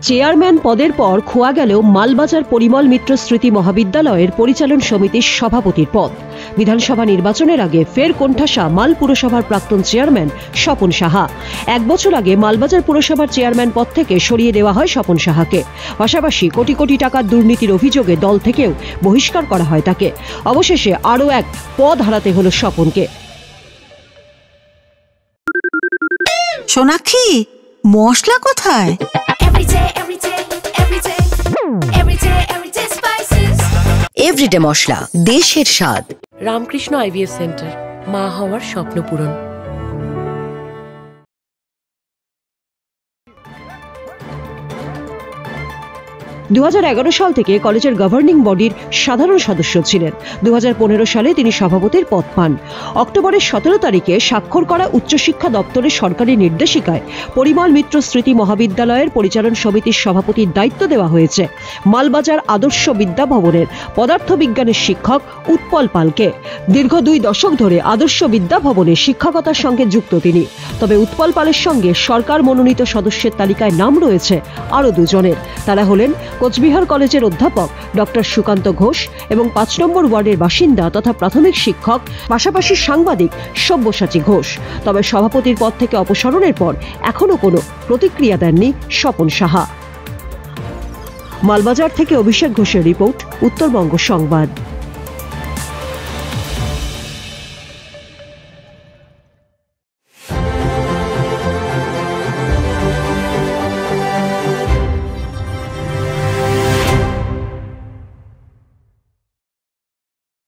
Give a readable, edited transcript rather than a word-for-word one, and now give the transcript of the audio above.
Chairman পদের পর খোয়া গেল মালবাজার পরিমল মিত্র স্মৃতি মহাবিদ্যালয়ের পরিচালন সমিতির সভাপতির পদ। বিধানসভা নির্বাচনের আগে ফের কোণঠাসা মাল পুরসভার প্রাক্তন চেয়ারম্যান স্বপন সাহা। 1 বছর আগে মালবাজার পুরসভার চেয়ারম্যান পদ থেকে সরিয়ে দেওয়া হয় স্বপন সাহাকে। পাশাপাশি কোটি কোটি টাকার দুর্নীতির অভিযোগে দল থেকেও বহিষ্কার করা হয় তাকে। অবশেষে আরও এক পদ হারাতে হলো স্বপনকে। সোনাক্ষী, মশলা কোথায়? এভরিডে মশলা, দেশের স্বাদ। রামকৃষ্ণ আইভিএফ সেন্টার, মা হওয়ার স্বপ্ন পূরণ। 2011 সাল থেকে কলেজের গভর্নিং বডির সাধারণ সদস্য ছিলেন। 2015 সালে তিনি সভাপতির পদ পান। অক্টোবরের 17 তারিখে স্বাক্ষর করা উচ্চশিক্ষা দপ্তরের সরকারি নির্দেশিকায় পরিমল মিত্র স্মৃতি মহাবিদ্যালয়ের পরিচালন সমিতির সভাপতির দায়িত্ব দেওয়া হয়েছে মালবাজার আদর্শ বিদ্যা ভবনের পদার্থবিজ্ঞানের শিক্ষক উৎপল পালকে। দীর্ঘ 2 দশক ধরে আদর্শ বিদ্যা ভবনে শিক্ষকতার সঙ্গে যুক্ত তিনি। তবে উৎপল পালের সঙ্গে সরকার মনোনীত সদস্যের তালিকায় নাম রয়েছে আরও 2 জনের। তারা হলেন কোচবিহার কলেজের অধ্যাপক ডক্টর সুকান্ত ঘোষ এবং 5 নম্বর ওয়ার্ডের বাসিন্দা তথা প্রাথমিক শিক্ষক, পাশাপাশি সাংবাদিক সব্যসাচী ঘোষ। তবে সভাপতির পদ থেকে অপসারণের পর এখনো কোনো প্রতিক্রিয়া দেননি স্বপন সাহা। মালবাজার থেকে অভিষেক ঘোষের রিপোর্ট, উত্তরবঙ্গ সংবাদ।